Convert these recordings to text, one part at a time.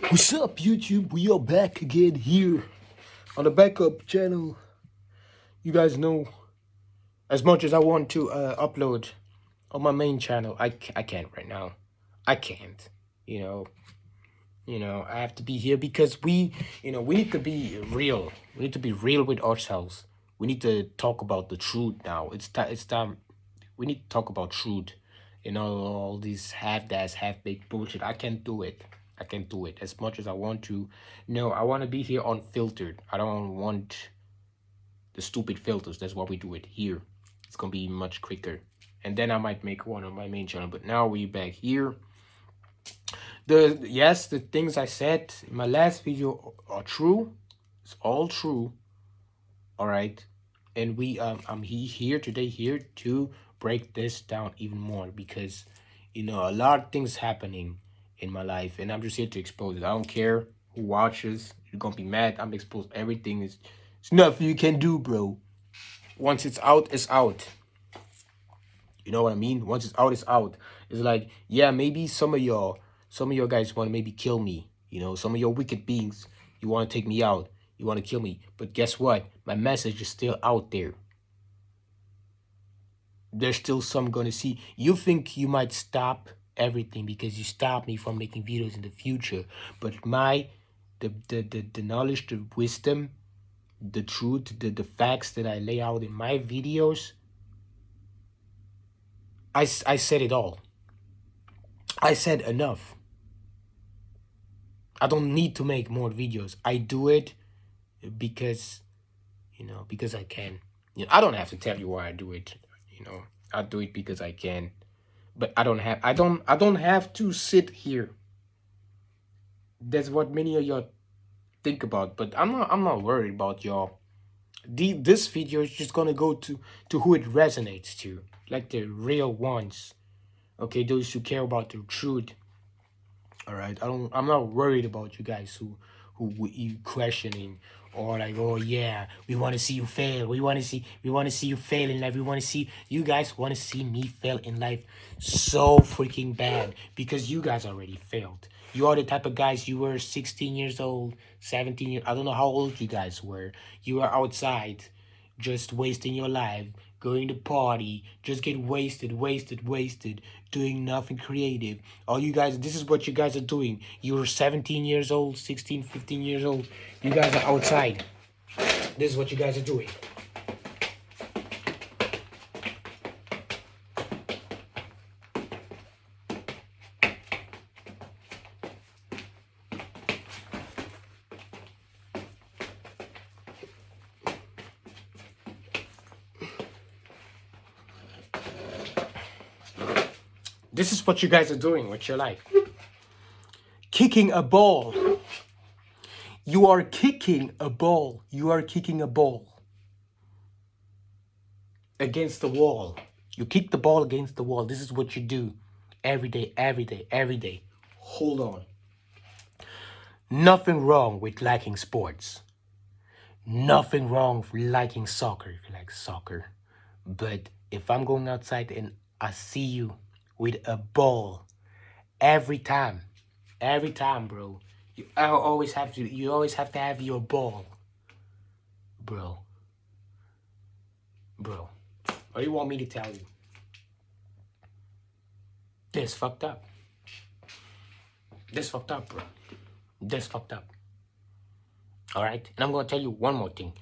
What's up, YouTube? We are back again here on the backup channel. You guys know, as much as I want to upload on my main channel, I can't right now. I can't. You know, I have to be here because we need to be real. We need to be real with ourselves. We need to talk about the truth now. It's time. We need to talk about truth. All these half-ass, half-baked bullshit. I can't do it. I can't do it as much as I want to. No, I want to be here unfiltered. I don't want the stupid filters. That's why we do it here. It's gonna be much quicker. And then I might make one on my main channel. But now we back here. The things I said in my last video are true. It's all true. All right. And I'm here today to break this down even more because a lot of things happening in my life and I'm just here to expose it. I don't care who watches. You're gonna be mad. I'm exposed. Everything is it's nothing you can do, bro. Once it's out, it's out. You know what I mean? Once it's out, it's out. It's like, yeah, maybe some of y'all guys want to maybe kill me. Some of your wicked beings, you want to take me out. You want to kill me. But guess what? My message is still out there. There's still some gonna see. You think you might stop everything because you stop me from making videos in the future. But the knowledge, the wisdom, the truth, the facts that I lay out in my videos, I said it all. I said enough. I don't need to make more videos. I do it because, because I can. I don't have to tell you why I do it. I do it because I can. But I don't have to sit here. That's what many of y'all think about. But I'm not worried about y'all. This video is just gonna go to who it resonates to, like the real ones. Okay, those who care about the truth. All right, I'm not worried about you guys who you questioning or like, oh yeah, we want to see you fail. We want to see you fail in life. We want to see you guys want to see me fail in life so freaking bad because you guys already failed. You are the type of guys, you were 16 years old, 17 years, I don't know how old you guys were. You were outside just wasting your life, going to party, just get wasted, doing nothing creative. All you guys, this is what you guys are doing. You're 17 years old, 16, 15 years old. You guys are outside. This is what you guys are doing. This is what you guys are doing with your life. Kicking a ball. You are kicking a ball. You are kicking a ball against the wall. You kick the ball against the wall. This is what you do every day, every day, every day. Hold on. Nothing wrong with liking sports. Nothing wrong with liking soccer if you like soccer. But if I'm going outside and I see you with a ball every time, bro, you always have to have your ball, bro. What do you want me to tell you? This fucked up. This fucked up, bro. This fucked up. All right? And I'm going to tell you one more thing.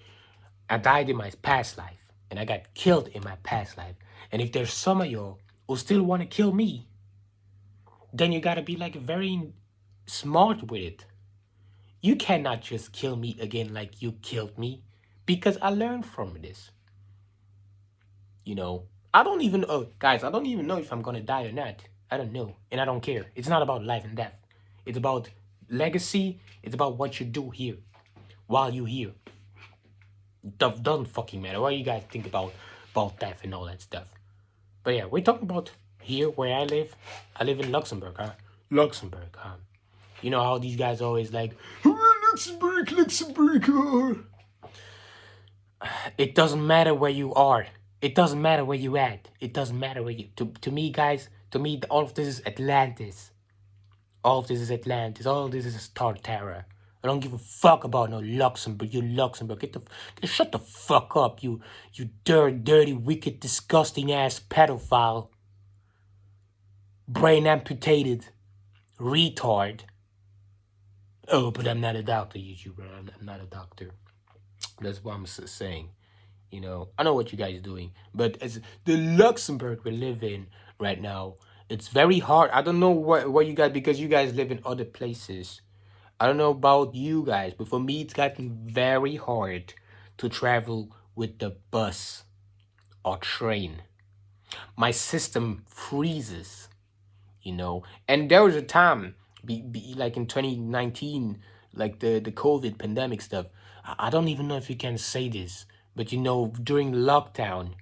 I died in my past life. And I got killed in my past life. And if there's some of y'all who still want to kill me, then you got to be like very smart with it. You cannot just kill me again like you killed me. Because I learned from this. I don't even know, guys, I don't even know if I'm going to die or not. I don't know. And I don't care. It's not about life and death. It's about legacy. It's about what you do here while you're here. Doesn't fucking matter what you guys think about death and all that stuff. But yeah, we're talking about here where I live. I live in Luxembourg, huh? You know how these guys always like, Luxembourg. It doesn't matter where you are. It doesn't matter where you at. It doesn't matter where you... To me, guys, all of this is Atlantis. All of this is Atlantis. All of this is Tartara. I don't give a fuck about no Luxembourg. You Luxembourg. Shut the fuck up, you dirty, wicked, disgusting ass pedophile. Brain amputated retard. Oh, but I'm not a doctor, YouTuber. I'm not a doctor. That's what I'm saying. You know, I know what you guys are doing, but as the Luxembourg we live in right now, it's very hard. I don't know what you guys, because you guys live in other places. I don't know about you guys, but for me, it's gotten very hard to travel with the bus or train. My system freezes, you know. And there was a time, like in 2019, like the COVID pandemic stuff. I don't even know if you can say this, but you know, during lockdown,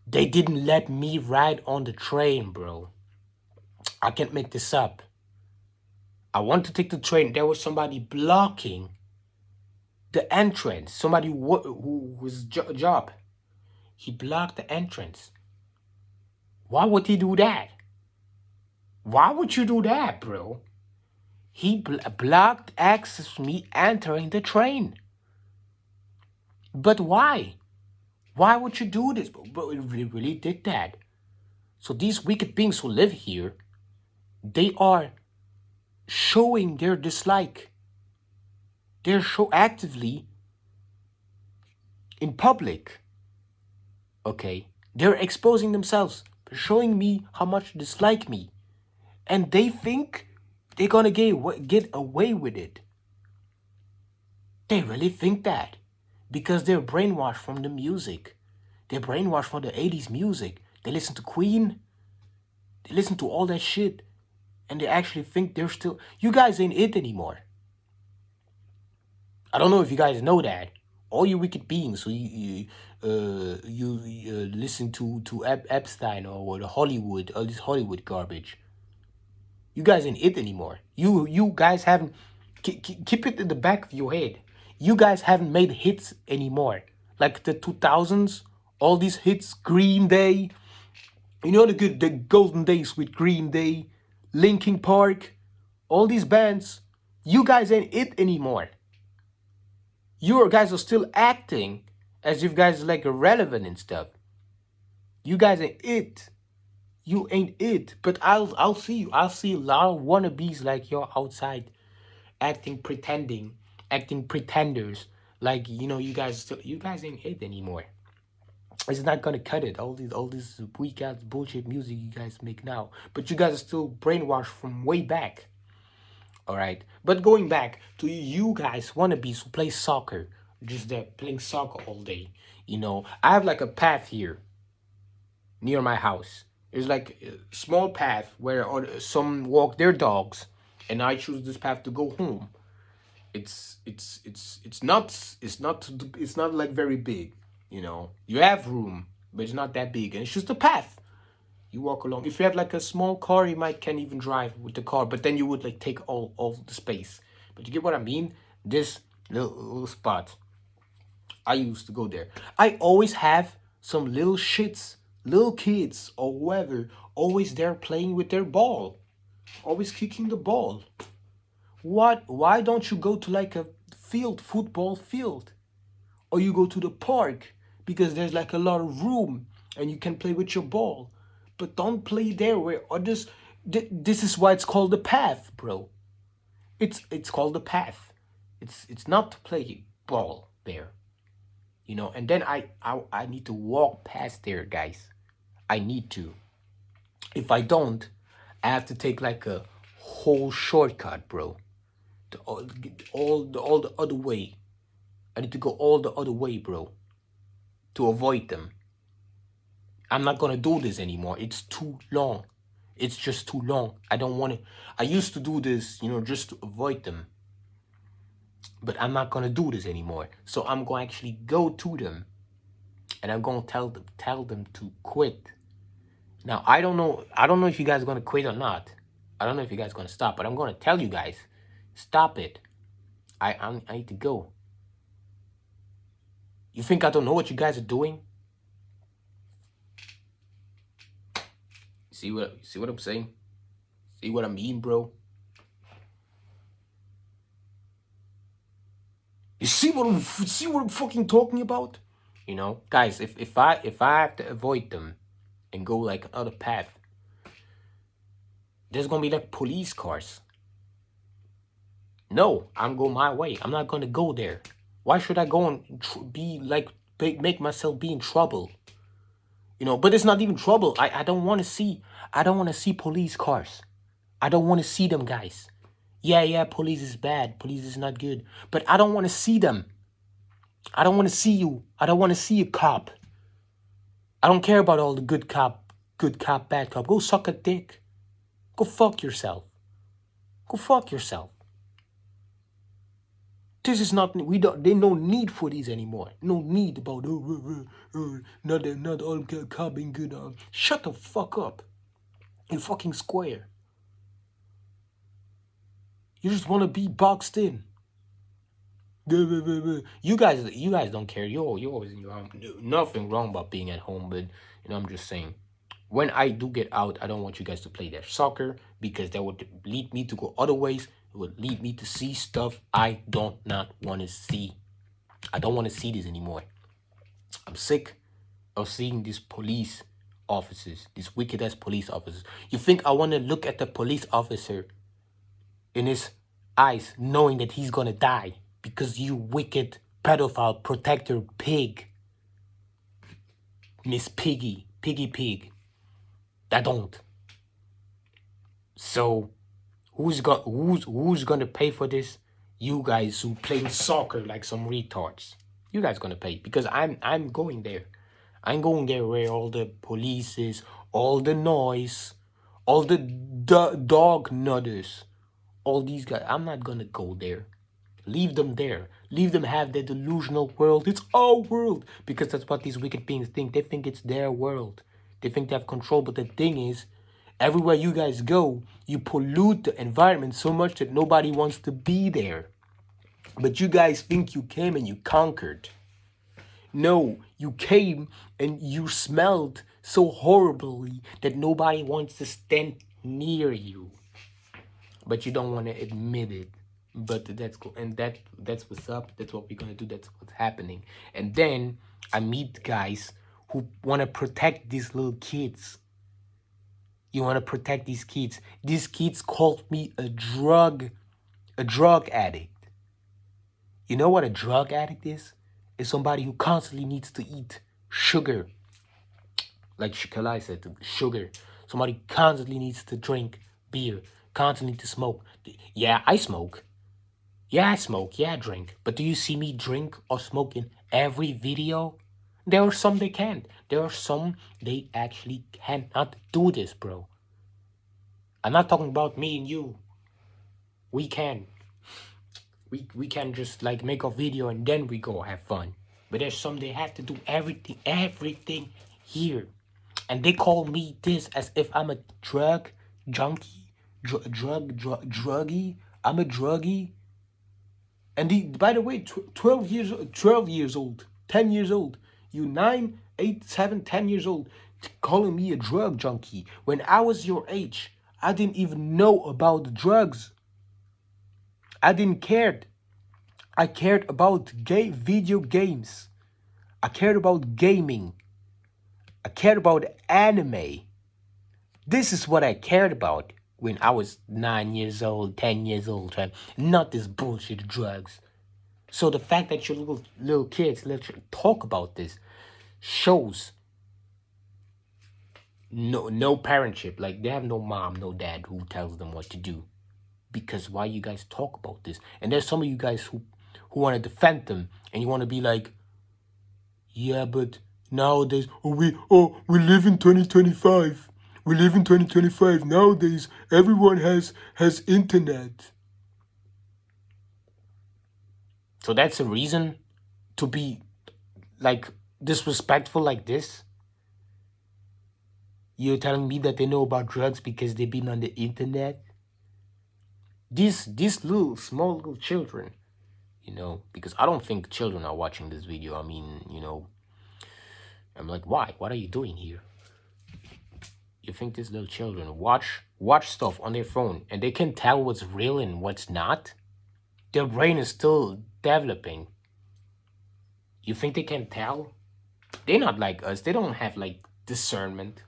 they didn't let me ride on the train, bro. I can't make this up. I want to take the train. There was somebody blocking the entrance. Somebody who was job. He blocked the entrance. Why would he do that? Why would you do that, bro? He blocked access for me entering the train. But why? Why would you do this? But it really did that. So these wicked beings who live here, they are showing their dislike. They're so actively in public. Okay? They're exposing themselves, showing me how much they dislike me. And they think they're gonna get away with it. They really think that. Because they're brainwashed from the music. They're brainwashed from the 80s music. They listen to Queen. They listen to all that shit. And they actually think they're still... You guys ain't it anymore. I don't know if you guys know that. All you wicked beings who you listen to Epstein or the Hollywood, all this Hollywood garbage. You guys ain't it anymore. You guys haven't... Keep it in the back of your head. You guys haven't made hits anymore. Like the 2000s, all these hits, Green Day. You know the golden days with Green Day, Linkin Park, all these bands. You guys ain't it anymore. You guys are still acting as if you guys are like irrelevant and stuff. You guys ain't it. You ain't it. But I'll see you. I'll see a lot of wannabes like you're outside acting pretenders. Like, you know, you guys ain't it anymore. It's not gonna cut it. All this weak ass bullshit music you guys make now. But you guys are still brainwashed from way back. Alright. But going back to you guys wannabes who play soccer. Just there playing soccer all day. You know, I have like a path here near my house. There's like a small path where some walk their dogs, and I choose this path to go home. It's not like very big, you know. You have room, but it's not that big, and it's just a path. You walk along. If you have like a small car, you can't even drive with the car, but then you would like take all the space. But you get what I mean? This little spot, I used to go there. I always have some little shits, little kids or whoever, always there playing with their ball, always kicking the ball. Why don't you go to like a football field? Or you go to the park because there's like a lot of room and you can play with your ball. But don't play there where others... This is why it's called the path, bro. It's called the path. It's not to play ball there. You know, and then I need to walk past there, guys. I need to. If I don't, I have to take like a whole shortcut, bro. All the other way. I need to go all the other way, bro, to avoid them. I'm not gonna do this anymore. It's too long. It's just too long. I don't want to. I used to do this, you know, just to avoid them. But I'm not gonna do this anymore. So I'm gonna actually go to them, and I'm gonna tell them to quit. Now I don't know if you guys are gonna quit or not. I don't know if you guys are gonna stop, but I'm gonna tell you guys, stop it. I need to go. You think I don't know what you guys are doing? See what I'm saying? See what I mean, bro? You see what I'm fucking talking about? You know, guys, if I have to avoid them and go like another path, there's gonna be like police cars. No, I'm going my way. I'm not gonna go there. Why should I go and be like make myself be in trouble? You know, but it's not even trouble. I don't want to see. I don't want to see police cars. I don't want to see them, guys. Yeah, police is bad. Police is not good. But I don't want to see them. I don't want to see you. I don't want to see a cop. I don't care about all the good cop, bad cop. Go suck a dick. Go fuck yourself. Go fuck yourself. This is not, there's no need for these anymore. No need about, not all cop being good. Shut the fuck up. You fucking square. You just want to be boxed in. You guys don't care. You're always in your home. Nothing wrong about being at home, but I'm just saying, when I do get out, I don't want you guys to play that soccer, because that would lead me to go other ways. It would lead me to see stuff I don't not want to see. I don't want to see this anymore. I'm sick of seeing these police officers, these wicked ass police officers. You think I want to look at the police officer in his eyes knowing that he's gonna die because you wicked pedophile protector pig, Miss Piggy Pig? I don't. So who's gonna pay for this? You guys who play soccer like some retards. You guys gonna pay, because I'm going there. I'm going there where all the police is, all the noise, all the dog nutters, all these guys. I'm not gonna go there. Leave them there. Leave them have their delusional world. It's our world. Because that's what these wicked beings think. They think it's their world. They think they have control. But the thing is, everywhere you guys go, you pollute the environment so much that nobody wants to be there. But you guys think you came and you conquered. No, you came and you smelled so horribly that nobody wants to stand near you. But you don't want to admit it. But that's cool. And that's what's up. That's what we're going to do. That's what's happening. And then I meet guys who want to protect these little kids. You want to protect these kids. These kids called me a drug addict. You know what a drug addict is? It's somebody who constantly needs to eat sugar. Like Shikalai said, sugar. Somebody constantly needs to drink beer, constantly to smoke. Yeah, I smoke. Yeah, I smoke. Yeah, I drink. But do you see me drink or smoke in every video? There are some they can't. There are some they actually cannot do this, bro. I'm not talking about me and you. We can. We can just like make a video and then we go have fun. But there's some they have to do everything here. And they call me this as if I'm a drug junkie, druggie. I'm a druggie. And by the way, 12 years old, 10 years old. You 9, 8, 7, 10 years old, calling me a drug junkie. When I was your age, I didn't even know about drugs. I didn't care. I cared about video games. I cared about gaming. I cared about anime. This is what I cared about when I was 9 years old, 10 years old, right? Not this bullshit drugs. So the fact that your little kids talk about this shows no parentship. Like, they have no mom, no dad who tells them what to do. Because why you guys talk about this? And there's some of you guys who want to defend them, and you want to be like, yeah, but nowadays, we live in 2025. We live in 2025. Nowadays, everyone has internet. So that's a reason to be like disrespectful like this? You're telling me that they know about drugs because they've been on the internet? These small little children, because I don't think children are watching this video. I mean, I'm like, why? What are you doing here? You think these little children watch stuff on their phone and they can tell what's real and what's not? Their brain is still developing. You think they can tell? They're not like us. They don't have like discernment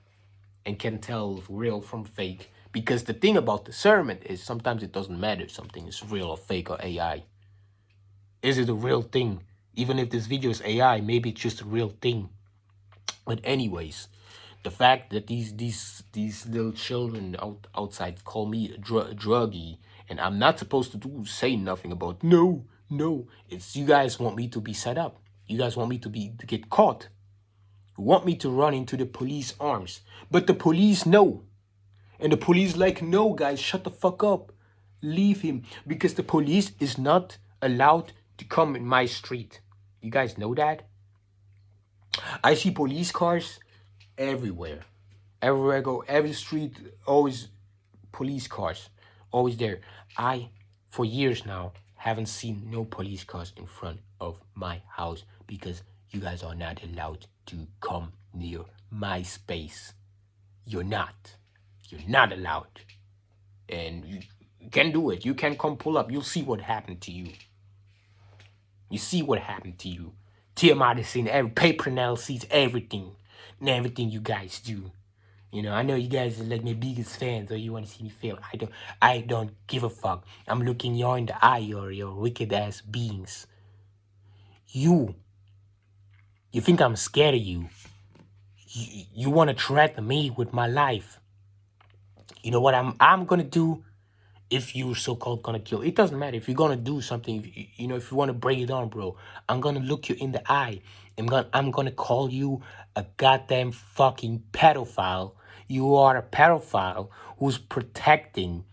and can tell real from fake. Because the thing about discernment is sometimes it doesn't matter if something is real or fake or AI. Is it a real thing? Even if this video is AI, maybe it's just a real thing. But anyways, the fact that these little children outside call me a druggie, and I'm not supposed to say nothing about no. It's you guys want me to be set up. You guys want me to get caught. You want me to run into the police arms. But the police know. And the police like, no guys, shut the fuck up. Leave him. Because the police is not allowed to come in my street. You guys know that? I see police cars everywhere. Everywhere I go, every street, always police cars. Always there. I, for years now, haven't seen no police cars in front of my house because you guys are not allowed to come near my space. You're not. You're not allowed. And you can do it. You can come pull up. You'll see what happened to you. You see what happened to you. Tiamat has seen every paper analysis, everything. And everything you guys do. You know, I know you guys are like my biggest fans or you want to see me fail. I don't give a fuck. I'm looking you in the eye, or your wicked ass beings. You think I'm scared of you. You want to threaten me with my life. You know what I'm gonna do if you're so-called gonna kill. It doesn't matter if you're gonna do something. If you want to break it on, bro, I'm gonna look you in the eye. I'm gonna call you a goddamn fucking pedophile. You are a pedophile who's protecting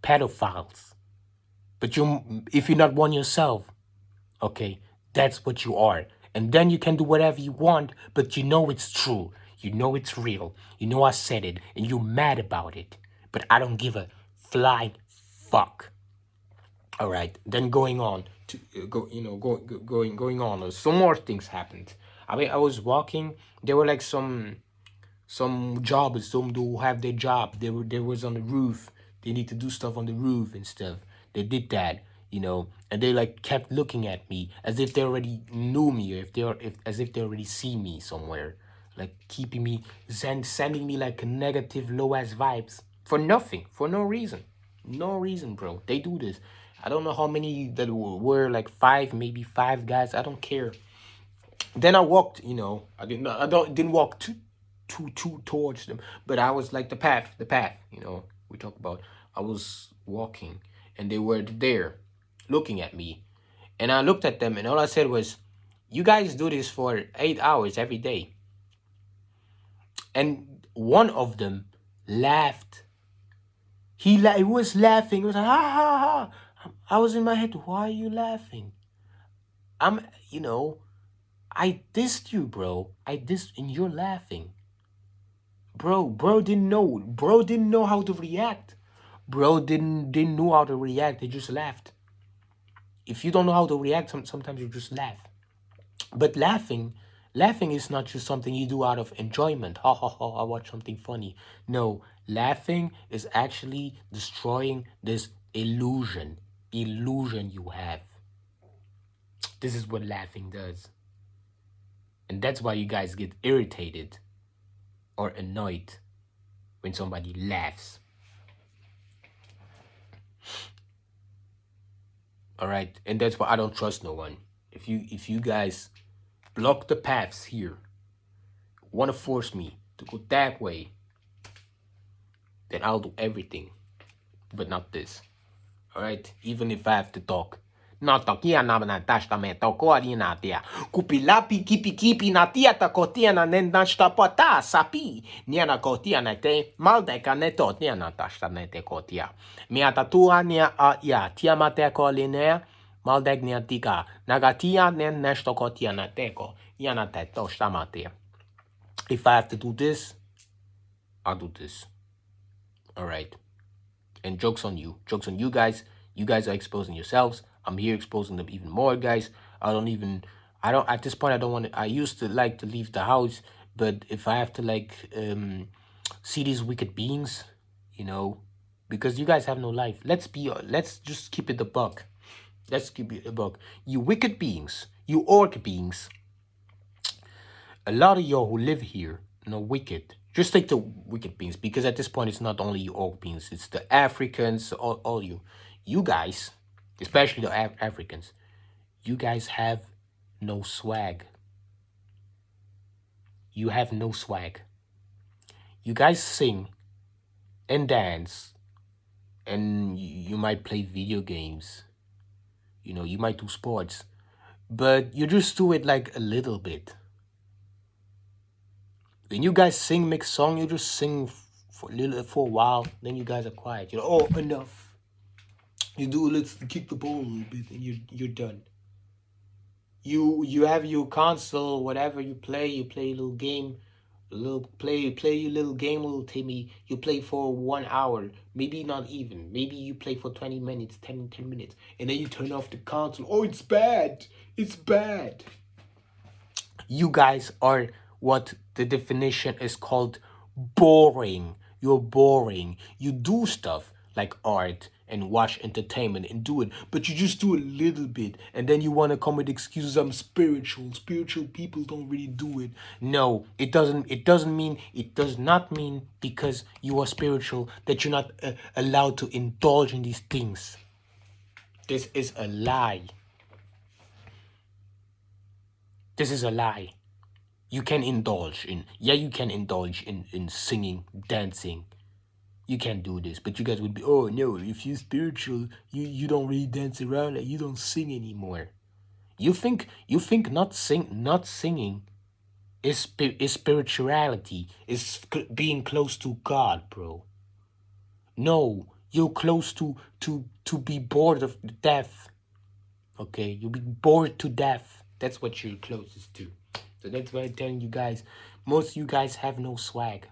pedophiles. But if you're not one yourself, okay, that's what you are. And then you can do whatever you want, but you know it's true. You know it's real. You know I said it, and you're mad about it. But I don't give a flying fuck. All right. Then going on, some more things happened. I mean, I was walking. There were like some jobbers, some who have their job. They was on the roof. They need to do stuff on the roof and stuff. They did that, and they like kept looking at me as if they already knew me, or as if they already see me somewhere, like keeping me sending me like negative low ass vibes for nothing, for no reason, bro. They do this. I don't know how many that were like maybe five guys. I don't care. Then I walked, didn't walk too towards them, but I was like the path, we talk about. I was walking, and they were there, looking at me, and I looked at them, and all I said was, "You guys do this for 8 hours every day." And one of them laughed. He was laughing. He was like, ha ha ha. I was in my head, why are you laughing? I dissed you, bro. And you're laughing. Bro didn't know. Bro didn't know how to react. Bro didn't know how to react. They just laughed. If you don't know how to react, sometimes you just laugh. But laughing is not just something you do out of enjoyment. Ha ha ha, I watch something funny. No, laughing is actually destroying this illusion you have. This is what laughing does. And that's why you guys get irritated or annoyed when somebody laughs. All right, and that's why I don't trust no one. If you guys block the paths here, want to force me to go that way, then I'll do everything, but not this. All right, even if I have to talk. Natakia na testamento coordinatia. Kupilapi kipi natia ta kotia na nendashta pata sapi. Niana kotia na te maldeka neto niana testamente kotia. Miata tua nia a ya tiamate kolinea maldek nia tika. Nagatia nen nesto kotia na teko. Yana te tostamatia. If I have to do this, I'll do this. All right. And joke's on you. Joke's on you guys. You guys are exposing yourselves. I'm here exposing them even more, guys. At this point, I used to like to leave the house, but if I have to see these wicked beings, because you guys have no life. Let's just keep it a buck. Let's keep it a buck. You wicked beings, You orc beings, a lot of y'all who live here, wicked. Just take the wicked beings, because at this point it's not only you orc beings, it's the Africans, all you. You guys, especially the Africans, you guys have no swag. You have no swag. You guys sing and dance, and you might play video games. You might do sports, but you just do it like a little bit. When you guys sing, make song, you just sing for a while. Then you guys are quiet. Oh, enough. You do let's kick the ball a little bit, and you're done. You have your console, whatever you play a little game, play your little game, little Timmy. You play for 1 hour, maybe not even. Maybe you play for 20 minutes, 10 minutes, and then you turn off the console. Oh, it's bad. It's bad. You guys are what the definition is called boring. You're boring. You do stuff like art and watch entertainment and do it, but you just do a little bit, and then you want to come with excuses. I'm spiritual. Spiritual people don't really do it. No, it doesn't. It does not mean because you are spiritual that you're not allowed to indulge in these things. This is a lie. This is a lie. You can indulge in singing, dancing. You can do this, but you guys would be, oh no, if you're spiritual, you don't really dance around, and you don't sing anymore. You think not singing is spirituality, is being close to God, bro. No, you're close to be bored of death. Okay, you'll be bored to death. That's what you're closest to. So that's why I'm telling you guys, most of you guys have no swag.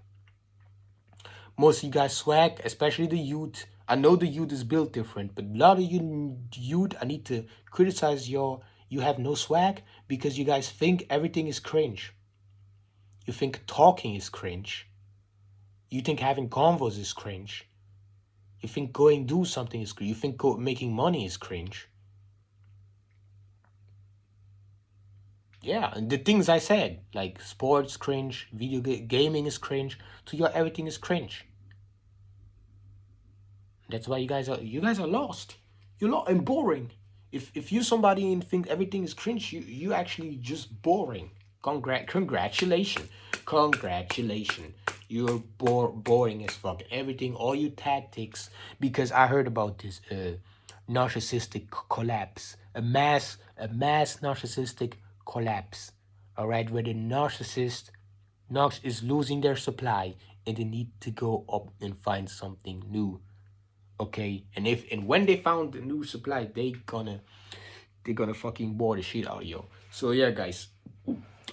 Most of you guys swag, especially the youth. I know the youth is built different, but a lot of you youth, I need to criticize you have no swag because you guys think everything is cringe. You think talking is cringe. You think having convos is cringe. You think going do something is cringe. You think making money is cringe. Yeah, and the things I said, like sports cringe, video gaming is cringe. To you, everything is cringe. That's why you guys are lost. You're lost and boring. If you somebody and think everything is cringe, you actually just boring. Congratulations. You're boring as fuck. Everything, all your tactics. Because I heard about this narcissistic collapse, a mass narcissistic collapse. All right, where the narcissist is losing their supply and they need to go up and find something new. Okay, and when they found the new supply, they're gonna fucking bore the shit out of you. So yeah, guys,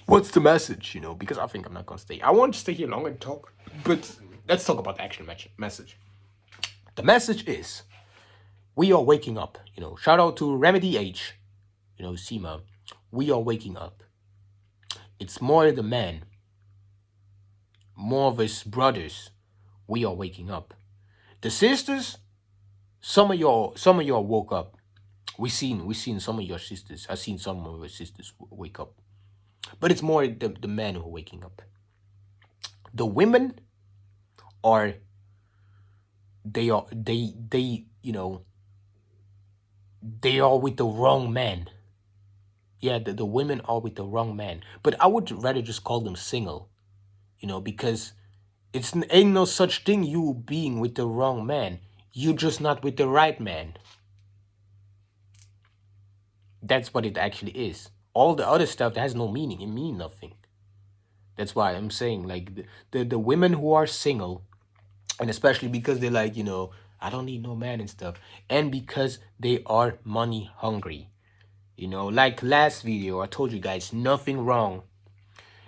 what's the message? Because I think I'm not gonna stay. I want to stay here long and talk, but let's talk about the actual message. The message is, we are waking up. Shout out to Remedy H. Sima. We are waking up. It's more the men, more of his brothers. We are waking up. The sisters, some of y'all woke up. We seen some of your sisters. I seen some of your sisters wake up. But it's more the men who are waking up. The women are they are with the wrong man. Yeah, the women are with the wrong man. But I would rather just call them single. Because ain't no such thing you being with the wrong man. You just not with the right man. That's what it actually is. All the other stuff that has no meaning. It means nothing. That's why I'm saying, like, the women who are single, and especially because they're like, I don't need no man and stuff, and because they are money hungry. Like last video, I told you guys, nothing wrong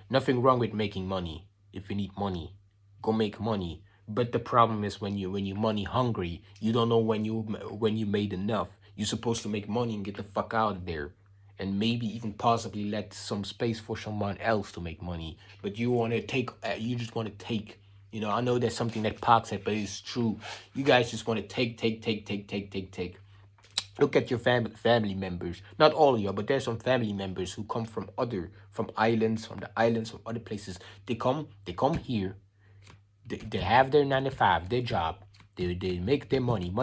with making money. If you need money, go make money. But the problem is when you're money hungry, you don't know when you made enough. You're supposed to make money and get the fuck out of there, and maybe even possibly let some space for someone else to make money. But you want to take. You just want to take. I know that's something that Pac said, but it's true. You guys just want to take. Look at your family members. Not all of you, but there's some family members who come from islands, from the islands, from other places. They come here. They have their 9 to 5, their job. They make their money. And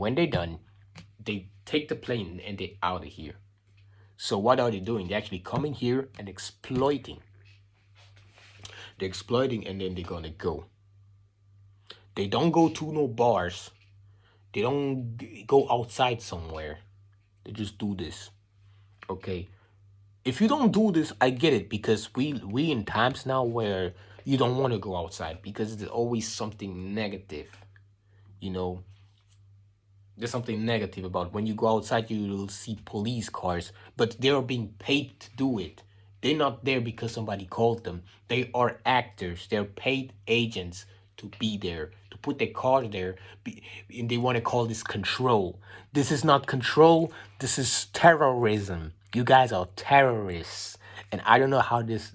when they're done, they take the plane and they out of here. So what are they doing? They're actually coming here and exploiting. They're exploiting and then they're gonna go. They don't go to no bars. They don't go outside somewhere. They just do this. Okay. If you don't do this, I get it, because we in times now where you don't want to go outside because there's always something negative. You know, there's something negative about when you go outside, you will see police cars, but they're being paid to do it. They're not there because somebody called them. They are actors. They're paid agents to be there, to put their car there. And they want to call this control. This is not control. This is terrorism. You guys are terrorists. And I don't know how this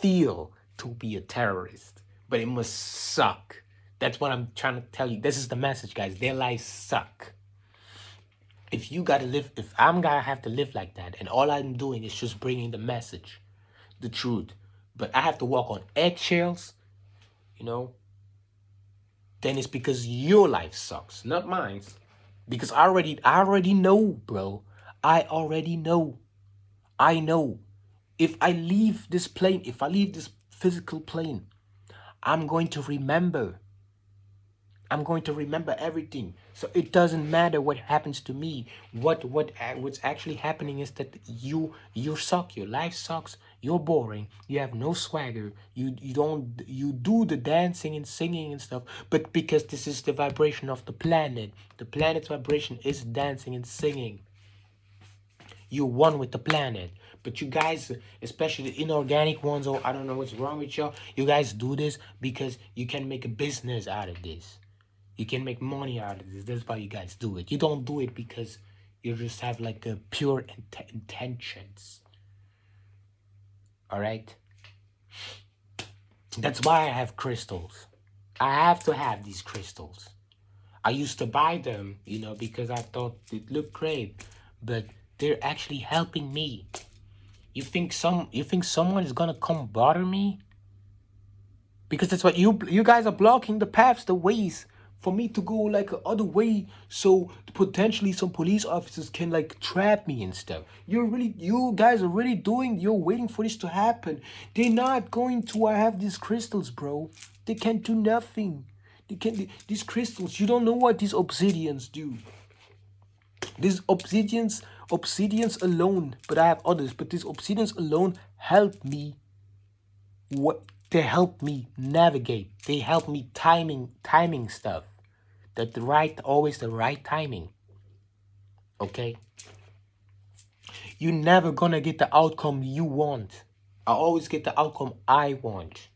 feel to be a terrorist, but it must suck. That's what I'm trying to tell you. This is the message, guys. Their lives suck. If you gotta live, if I'm gonna have to live like that, and all I'm doing is just bringing the message, the truth, but I have to walk on eggshells, you know, then it's because your life sucks, not mine. Because I already know, bro. I already know. I know. If I leave this plane, if I leave this physical plane, I'm going to remember. I'm going to remember everything. So it doesn't matter what happens to me. What's actually happening is that you suck. Your life sucks. You're boring. You have no swagger. You do the dancing and singing and stuff, but because this is the vibration of the planet. The planet's vibration is dancing and singing. You're one with the planet. But you guys, especially the inorganic ones, or I don't know what's wrong with y'all, you guys do this because you can make a business out of this. You can make money out of this. That's why you guys do it. You don't do it because you just have like a pure intentions. All right? That's why I have crystals. I have to have these crystals. I used to buy them, you know, because I thought it looked great, but they're actually helping me. You think someone is gonna come bother me? Because that's what you guys are blocking the paths, the ways for me to go like a other way, so potentially some police officers can like trap me and stuff. You guys are really doing, you're waiting for this to happen. They're not going to. I have these crystals, bro. They can't do nothing. These crystals, you don't know what these obsidians do. These obsidians alone, but I have others, but these obsidians alone help me. They help me navigate. They help me timing stuff. Always the right timing. Okay? You're never gonna get the outcome you want. I always get the outcome I want.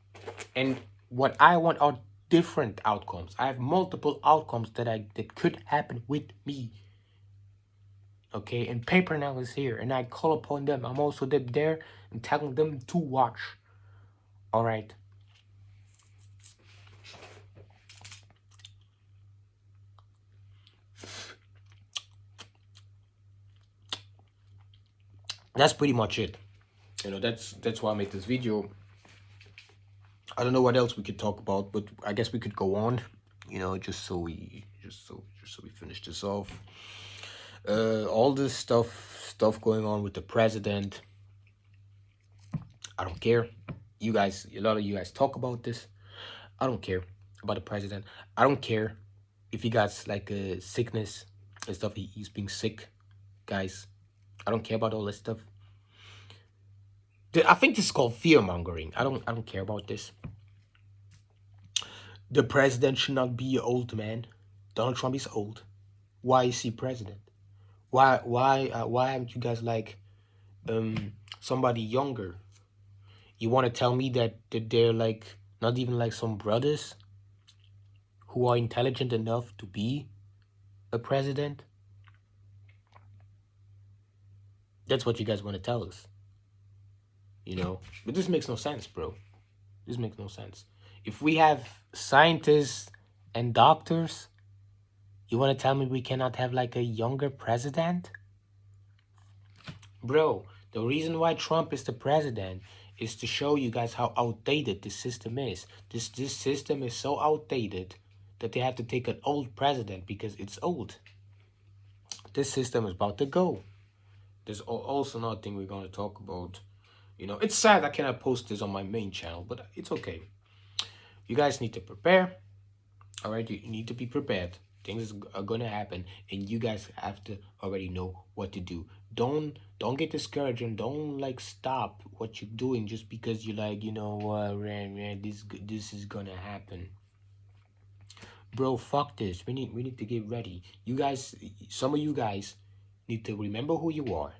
And what I want are different outcomes. I have multiple outcomes that could happen with me. Okay, and paper now is here, and I call upon them. I'm also there and telling them to watch. All right. That's pretty much it. You know, that's why I made this video. I don't know what else we could talk about, but I guess we could go on. You know, just so we finish this off. All this stuff going on with the president. I don't care. You guys, a lot of you guys talk about this. I don't care about the president. I don't care if he got like a sickness and stuff. He's being sick, guys. I don't care about all this stuff. I think this is called fear mongering. I don't care about this. The president should not be an old man. Donald Trump is old. Why is he president? Why haven't you guys like somebody younger? You want to tell me that they're like not even like some brothers who are intelligent enough to be a president? That's what you guys want to tell us. You know? But this makes no sense, bro. This makes no sense. If we have scientists and doctors You want to tell me we cannot have like a younger president? Bro, the reason why Trump is the president is to show you guys how outdated this system is. This system is so outdated that they have to take an old president because it's old. This system is about to go. There's also another thing we're going to talk about. You know, it's sad I cannot post this on my main channel, but it's okay. You guys need to prepare. All right, you need to be prepared. Things are gonna happen, and you guys have to already know what to do. Don't get discouraged and don't like stop what you're doing just because you like, you know what, this is gonna happen. Bro, fuck this. We need to get ready. You guys, some of you guys need to remember who you are.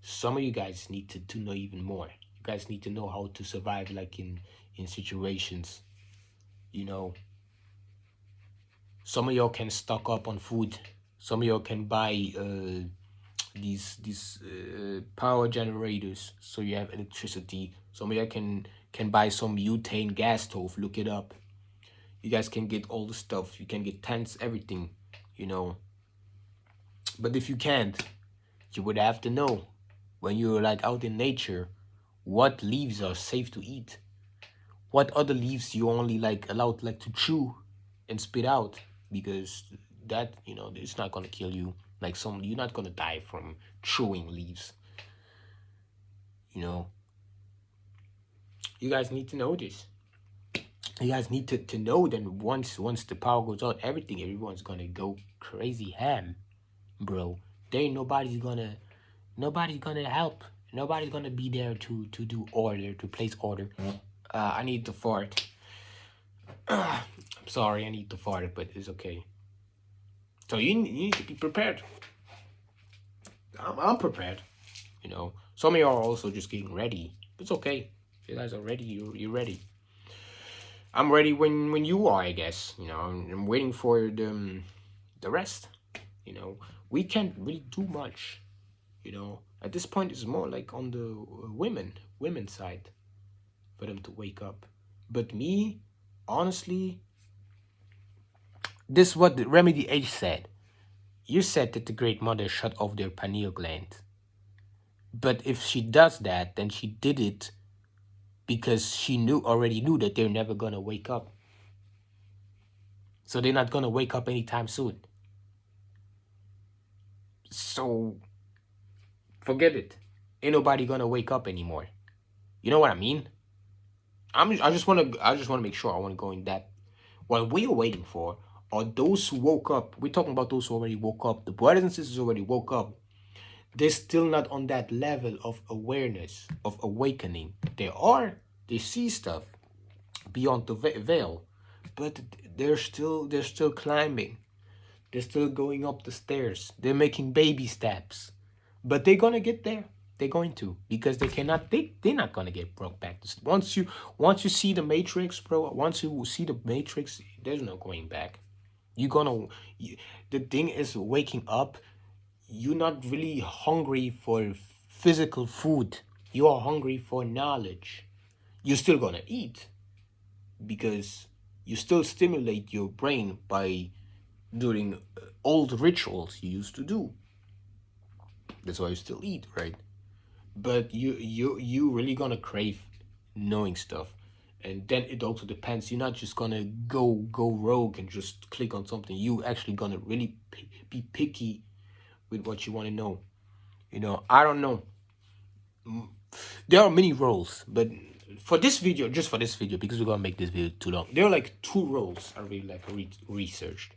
Some of you guys need to know even more. You guys need to know how to survive like in situations, you know. Some of y'all can stock up on food. Some of y'all can buy these power generators so you have electricity. Some of y'all can buy some butane gas stove. Look it up. You guys can get all the stuff. You can get tents, everything, you know. But if you can't, you would have to know when you're like out in nature what leaves are safe to eat. What other leaves you only like allowed like to chew and spit out, because that, you know, it's not gonna kill you. Like you're not gonna die from chewing leaves. You know, you guys need to know this. You guys need to know that once the power goes out, everyone's gonna go crazy ham, bro. There ain't nobody's gonna help. Nobody's gonna be there to do order, to place order. I need to fart. I'm sorry, I need to fart, but it's okay. So you need to be prepared. I'm prepared. You know, some of you are also just getting ready. It's okay. If you guys are ready, you're ready. I'm ready when you are, I guess. You know, I'm waiting for the rest. You know, we can't really do much. You know, at this point, it's more like on the women's side for them to wake up. But me, honestly, this is what the Remedy H said. You said that the Great Mother shut off their pineal gland. But if she does that, then she did it because she already knew that they're never gonna wake up. So they're not gonna wake up anytime soon. So forget it. Ain't nobody gonna wake up anymore. You know what I mean? I just wanna make sure. I wanna go in that. What we are waiting for are those who woke up. We're talking about those who already woke up. The brothers and sisters already woke up. They're still not on that level of awareness, of awakening. They see stuff beyond the veil, but they're still climbing. They're still going up the stairs. They're making baby steps, but they're gonna get there. They're going to, because they're not gonna get broke back. Once you see the Matrix, bro. Once you see the Matrix, there's no going back. The thing is waking up. You're not really hungry for physical food. You are hungry for knowledge. You're still gonna eat because you still stimulate your brain by doing old rituals you used to do. That's why you still eat, right? But you really gonna crave knowing stuff. And then it also depends. You're not just gonna go rogue and just click on something. You actually gonna really be picky with what you want to know. You know, I don't know. There are many roles, but for this video, just for this video, because we're gonna make this video too long, there are like 2 roles I really like researched.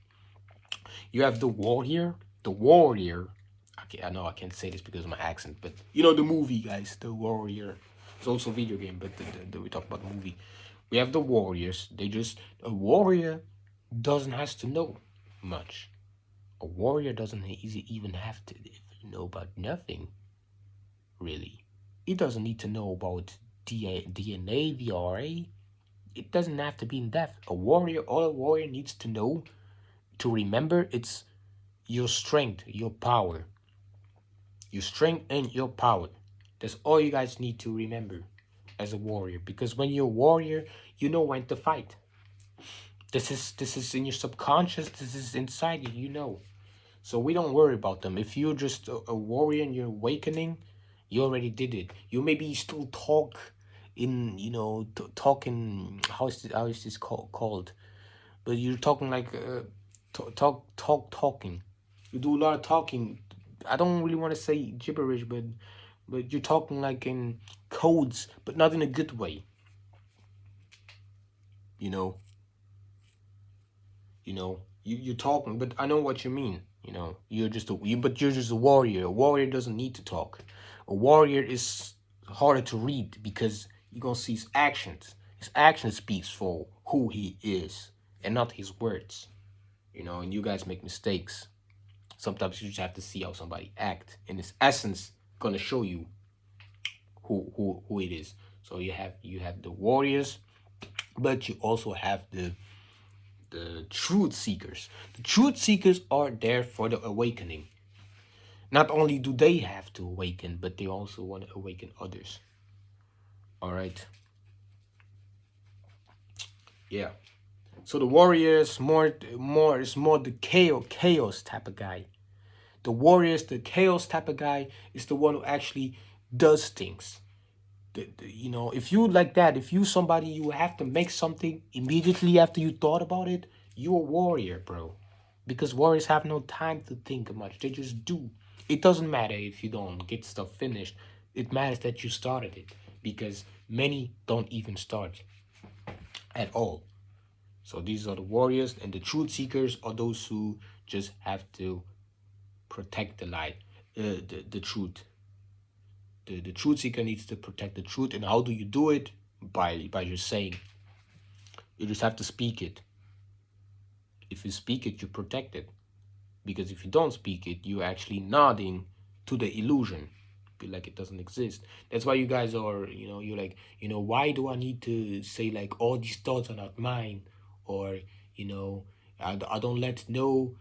You have the warrior. Okay, I know I can't say this because of my accent, but you know the movie, guys. The warrior. It's also a video game, but we talk about the movie. We have the warriors. A warrior doesn't have to know much. A warrior doesn't even have to know about nothing, really. He doesn't need to know about DNA, VRA. It doesn't have to be in depth. All a warrior needs to know, to remember, it's your strength, your power. Your strength and your power. That's all you guys need to remember as a warrior. Because when you're a warrior, you know when to fight. This is in your subconscious. This is inside you. You know. So we don't worry about them. If you're just a warrior and you're awakening, you already did it. You maybe still talk in, talking. How is this called? But you're talking like talking. You do a lot of talking. I don't really want to say gibberish, but you're talking like in codes, but not in a good way. You know, you're talking, but I know what you mean. You're just a warrior. A warrior doesn't need to talk. A warrior is harder to read because you're gonna see his actions. His action speaks for who he is and not his words. And you guys make mistakes. Sometimes you just have to see how somebody act, and his essence gonna show you who it is. So you have the warriors, but you also have the truth seekers. The truth seekers are there for the awakening. Not only do they have to awaken, but they also want to awaken others. All right. Yeah. So the warrior is more the chaos type of guy. The warrior is the chaos type of guy, is the one who actually does things. If you like that, if you somebody you have to make something immediately after you thought about it, you're a warrior, bro. Because warriors have no time to think much. They just do. It doesn't matter if you don't get stuff finished. It matters that you started it. Because many don't even start at all. So these are the warriors, and the truth seekers are those who just have to protect the light, the truth. The truth seeker needs to protect the truth, and how do you do it? By just saying. You just have to speak it. If you speak it, you protect it. Because if you don't speak it, you're actually nodding to the illusion. Be like it doesn't exist. That's why you guys are, you're like, why do I need to say like all these thoughts are not mine, or I don't let no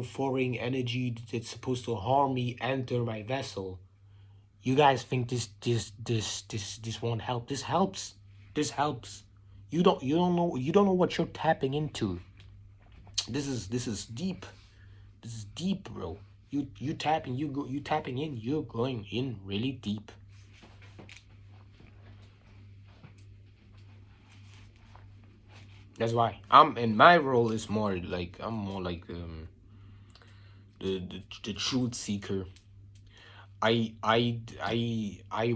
foreign energy that's supposed to harm me enter my vessel. You guys think this won't help. This helps. This helps. You don't know what you're tapping into. This is deep. This is deep, bro. You tapping in. You're going in really deep. That's why my role is more like I'm more like the truth seeker. I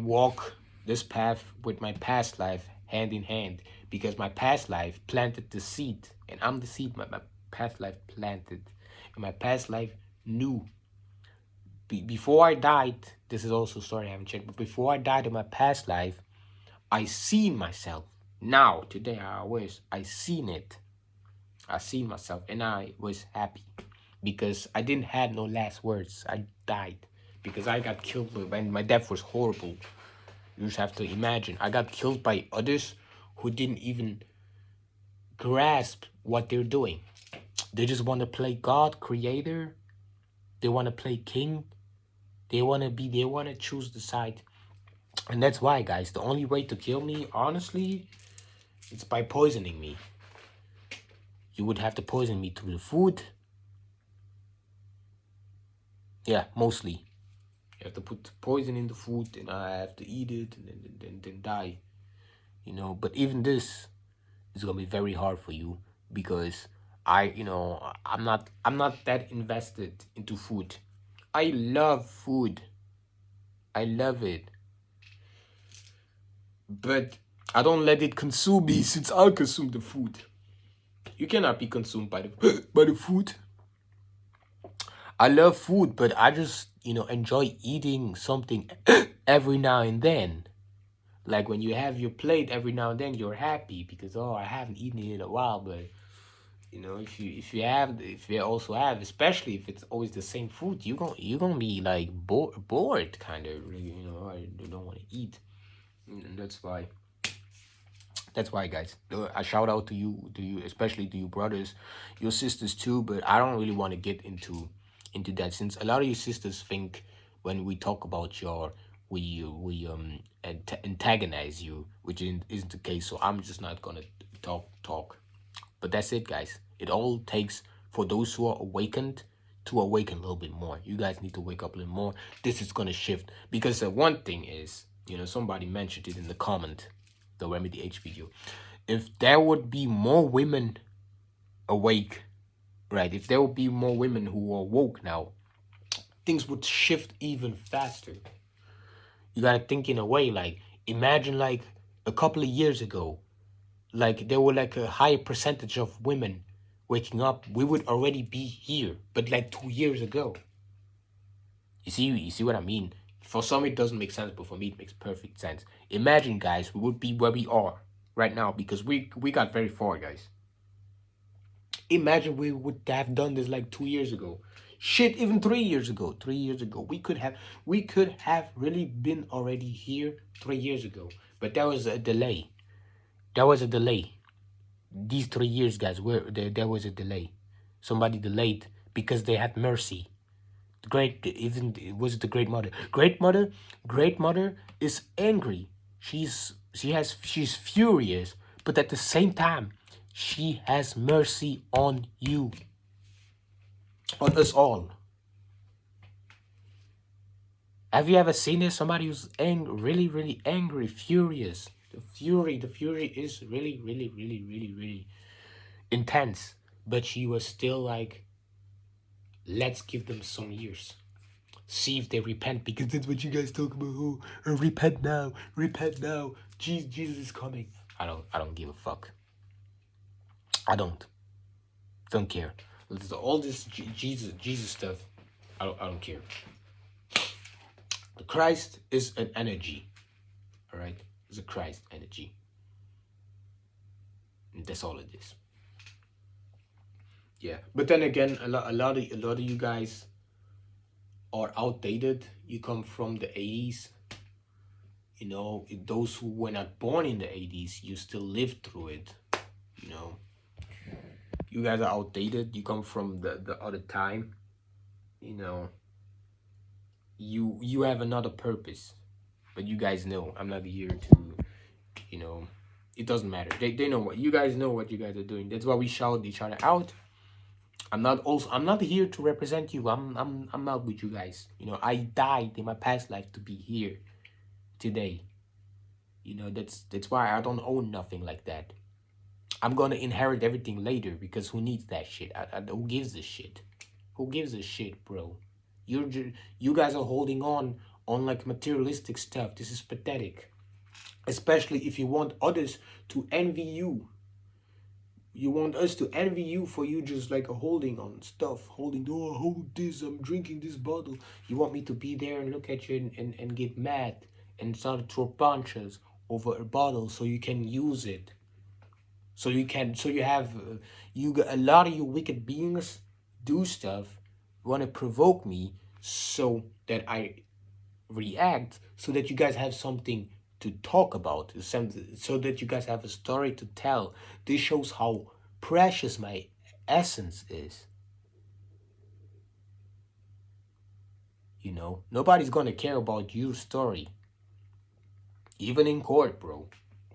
walk this path with my past life hand in hand, because my past life planted the seed, and I'm the seed my past life planted, and my past life knew. Before I died, this is also a story I haven't checked, but before I died in my past life, I seen myself. Now today I seen it. I seen myself, and I was happy because I didn't have no last words. I died because I got killed, and my death was horrible. You just have to imagine. I got killed by others who didn't even grasp what they're doing. They just want to play God, creator. They want to play king. They want to choose the side. And that's why, guys, the only way to kill me, honestly, it's by poisoning me. You would have to poison me through the food. Yeah, mostly. You have to put poison in the food, and I have to eat it, and then die. But even this is gonna be very hard for you, because I'm not that invested into food. I love food. I love it. But I don't let it consume me, since I'll consume the food. You cannot be consumed by the by the food. I love food, but I just, enjoy eating something every now and then. Like when you have your plate every now and then, you're happy because, oh, I haven't eaten it in a while. But if you also have, especially if it's always the same food, you gonna be like bored, kind of. I don't want to eat, and that's why, guys. I shout out to you, especially to you brothers, your sisters too. But I don't really want to get into that, since a lot of you sisters think when we talk about we antagonize you, which isn't the case. So I'm just not gonna talk. But that's it, guys. It all takes for those who are awakened to awaken a little bit more. You guys need to wake up a little more. This is gonna shift because one thing is, somebody mentioned it in the comment, the Remedy H video. If there would be more women awake, right? If there would be more women who are woke now, things would shift even faster. You gotta think in a way like, imagine like a couple of years ago, like there were like a high percentage of women waking up, we would already be here. But like 2 years ago, you see what I mean? For some it doesn't make sense, but for me it makes perfect sense. Imagine, guys, we would be where we are right now because we got very far, guys. Imagine we would have done this like 2 years ago. Shit, even 3 years ago. 3 years ago, we could have really been already here 3 years ago. But there was a delay. There was a delay. These 3 years, guys, there was a delay. Somebody delayed because they had mercy. Was it the Great Mother? Great Mother is angry. She's furious, but at the same time, she has mercy on you, on us all. Have you ever seen this? Somebody who's really, really angry, furious. The fury is really, really, really, really, really intense. But she was still like, let's give them some years. See if they repent, because that's what you guys talk about. Oh, repent now, repent now. Jesus is coming. I don't give a fuck. I don't care. All this Jesus stuff, I don't care. The Christ is an energy, all right? It's a Christ energy. And that's all it is. Yeah, but then again, a lot of you guys are outdated. You come from the 80s. Those who were not born in the 80s, you still lived through it. You guys are outdated. You come from the other time. You have another purpose. But you guys know I'm not here to, it doesn't matter. They know what you guys know what you guys are doing. That's why we shout each other out. I'm not here to represent you. I'm not with you guys. I died in my past life to be here today. That's why I don't own nothing like that. I'm gonna inherit everything later, because who needs that shit? Who gives a shit? Who gives a shit, bro? You guys are holding on like materialistic stuff. This is pathetic. Especially if you want others to envy you. You want us to envy you for you just like holding on stuff. Oh, hold this, I'm drinking this bottle. You want me to be there and look at you and get mad and start to throw punches over a bottle so you can use it. So you have a lot of you wicked beings do stuff, want to provoke me so that I react, so that you guys have something to talk about, so that you guys have a story to tell. This shows how precious my essence is. Nobody's gonna care about your story. Even in court, bro.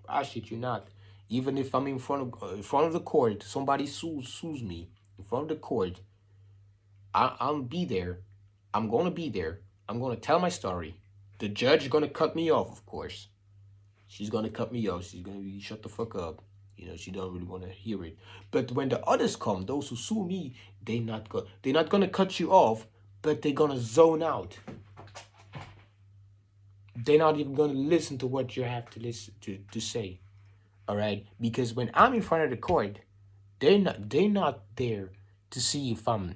I shit you not. Even if I'm in front of the court, somebody sues me in front of the court, I'll be there. I'm gonna be there. I'm gonna tell my story. The judge is gonna cut me off, of course. She's gonna cut me off. She's gonna be shut the fuck up. She don't really want to hear it. But when the others come, those who sue me, they're not gonna cut you off, but they're gonna zone out. They're not even gonna listen to what you have to listen to say. All right, because when I'm in front of the court, they're not there to see if I'm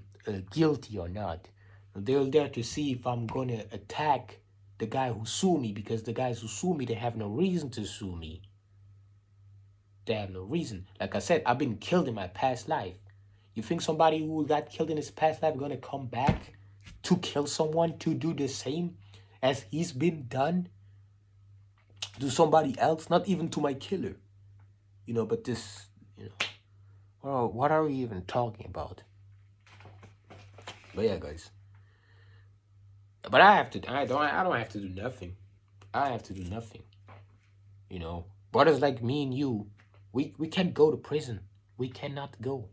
guilty or not. They're there to see if I'm gonna attack the guy who sued me, because the guys who sue me, they have no reason to sue me. They have no reason. Like I said, I've been killed in my past life. You think somebody who got killed in his past life gonna come back to kill someone, to do the same as he's been done to somebody else? Not even to my killer. But this, well, what are we even talking about? But yeah, guys. But I don't have to do nothing. I have to do nothing. Brothers like me and you, we can't go to prison. We cannot go.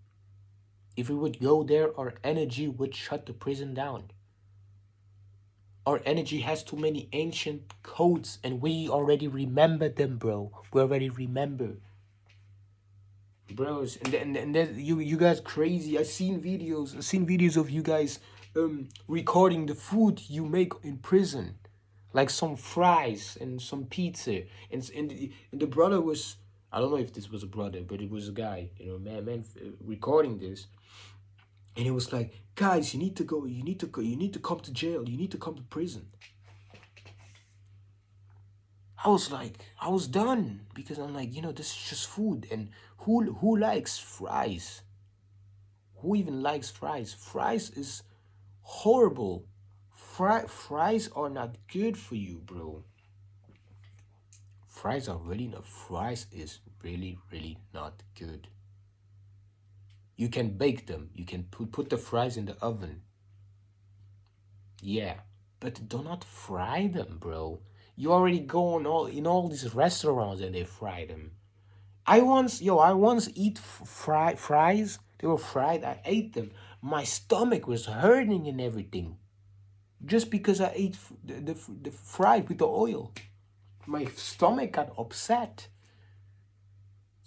If we would go there, our energy would shut the prison down. Our energy has too many ancient codes, and we already remember them, bro. We already remember. Bros, and then you guys crazy. I seen videos of you guys recording the food you make in prison, like some fries and some pizza, and the brother was, I don't know if this was a brother, but it was a guy, man, recording this, and it was like, guys, you need to go, you need to go, you need to come to jail, you need to come to prison. I was like, I was done, because I'm like, this is just food, and who likes fries? Who even likes fries? Fries is horrible. Fries are not good for you, bro. Fries are really not. Fries is really, really not good. You can bake them. You can put the fries in the oven. Yeah, but do not fry them, bro. You already go in all these restaurants and they fry them. I once eat fries. They were fried. I ate them. My stomach was hurting and everything, just because I ate the fry with the oil. My stomach got upset.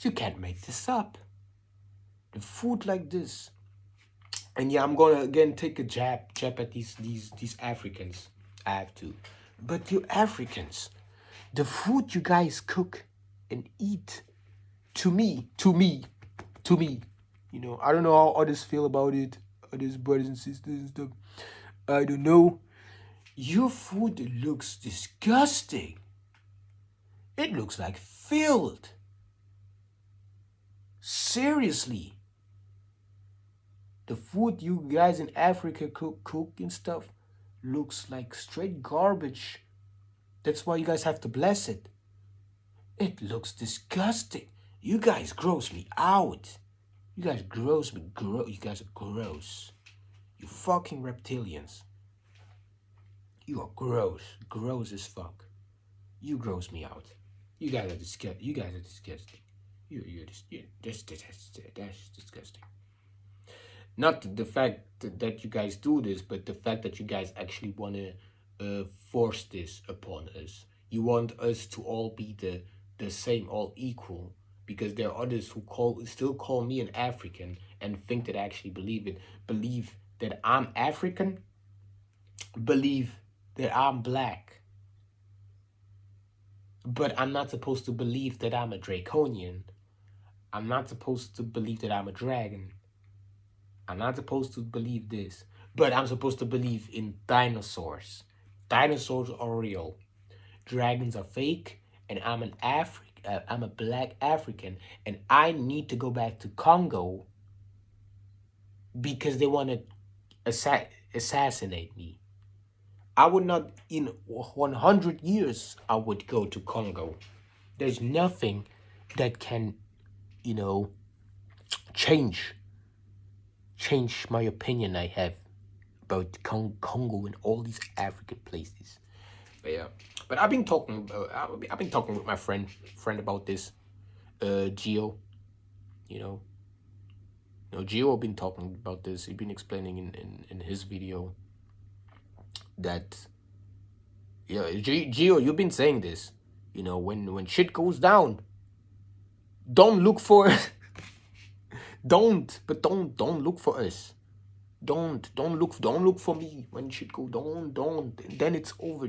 You can't make this up. The food like this. And yeah, I'm gonna again take a jab at these Africans. I have to. But you Africans, the food you guys cook and eat, to me, I don't know how others feel about it, others brothers and sisters and stuff. I don't know. Your food looks disgusting. It looks like filth. Seriously. The food you guys in Africa cook and stuff looks like straight garbage. That's why you guys have to bless it. It looks disgusting. You guys gross me out. You guys gross me. You guys are gross. You fucking reptilians. You are gross. Gross as fuck. You gross me out. You guys are disgusting. That's disgusting. Not the fact that you guys do this, but the fact that you guys actually want to force this upon us. You want us to all be the same, all equal, because there are others who still call me an African and think that I actually believe it. Believe that I'm African. Believe that I'm black. But I'm not supposed to believe that I'm a draconian. I'm not supposed to believe that I'm a dragon. I'm not supposed to believe this. But I'm supposed to believe in dinosaurs. Dinosaurs are real. Dragons are fake. And I'm a black African. And I need to go back to Congo because they want to assassinate me. I would not, in 100 years, I would go to Congo. There's nothing that can, change my opinion I have about Congo and all these African places. But yeah, but I've been talking with my friend about this, Gio. Gio been talking about this. He's been explaining in his video that, yeah, Gio, you've been saying this. When shit goes down, don't look for don't look for us. Don't look for me when shit go. Don't. Then it's over.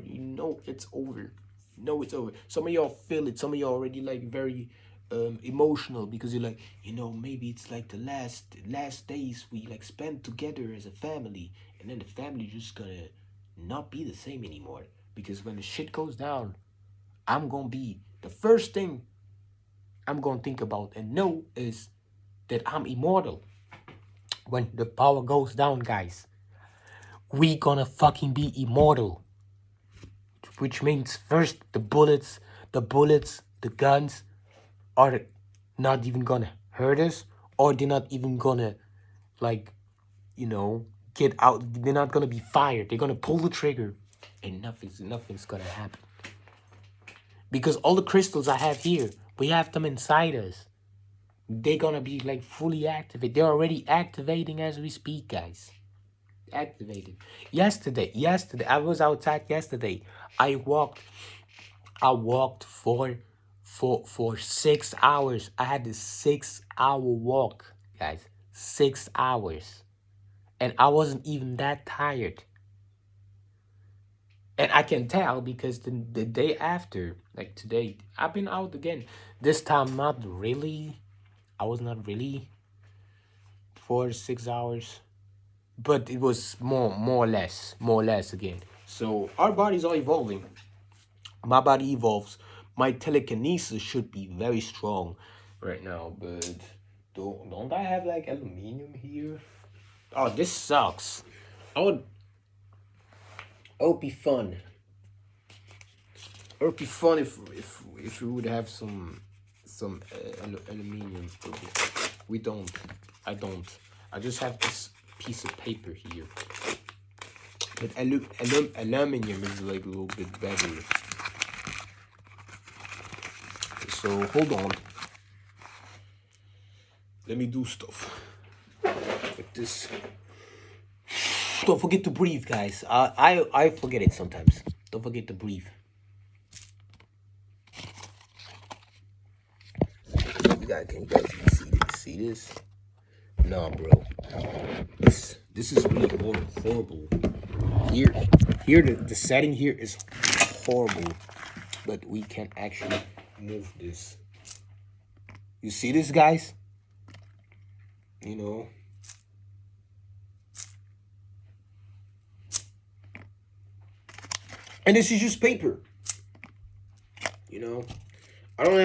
It's over. It's over. Some of y'all feel it. Some of y'all already like very emotional because you're like, maybe it's like the last days we like spend together as a family, and then the family just gonna not be the same anymore. Because when the shit goes down, I'm gonna be the first thing I'm gonna think about and know is that I'm immortal. When the power goes down, guys, we gonna fucking be immortal. Which means first the bullets, the guns are not even gonna hurt us, or they're not even gonna get out. They're not gonna be fired. They're gonna pull the trigger, and nothing's gonna happen. Because all the crystals I have here, we have them inside us. they're gonna be like fully activated. They're already activating as we speak, guys. Activated. Yesterday, I was outside yesterday. I walked I walked for 6 hours. I had this 6 hour walk, guys. 6 hours. And I wasn't even that tired. And I can tell because the day after, like today, I've been out again. This time not really. I was not really for 6 hours. But it was more or less again. So our bodies are evolving. My body evolves. My telekinesis should be very strong right now, but don't I have like aluminium here? Oh, this sucks. I would it would be fun. It would be fun if we would have some aluminium. We don't. I don't. I just have this piece of paper here. But aluminium is like a little bit better. So hold on. Let me do stuff with this. Don't forget to breathe, guys. I forget it sometimes. Don't forget to breathe. Can you guys see this? No, bro. This is really horrible. Here the setting here is horrible, but we can actually move this. You see this, guys? You know. And this is just paper. You know. I don't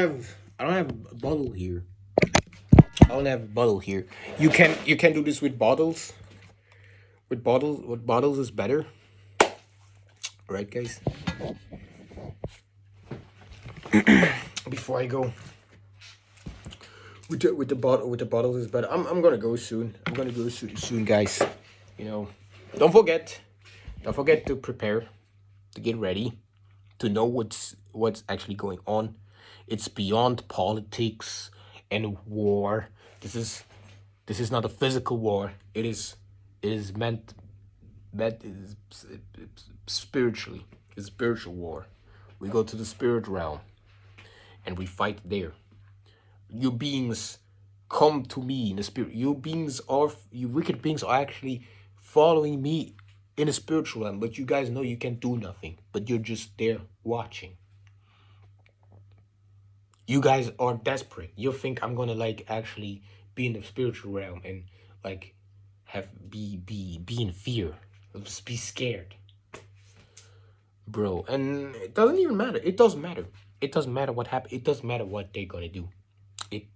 have a bottle here. I don't have a bottle here. You can do this with bottles. With bottles is better. Right, guys? Before I go. With the bottles is better. I'm gonna go soon. I'm gonna go soon, guys. You know. Don't forget to prepare, to get ready, to know what's actually going on. It's beyond politics and war. This is not a physical war. It is meant spiritually. It's a spiritual war. We go to the spirit realm and we fight there. You beings come to me in the spirit. You wicked beings are actually following me in a spiritual realm, but you guys know you can do nothing, but you're just there watching. You guys are desperate. You think I'm gonna like actually be in the spiritual realm and like be in fear, just be scared, bro. And it doesn't even matter. It doesn't matter. It doesn't matter what happened. It doesn't matter what they're gonna do. It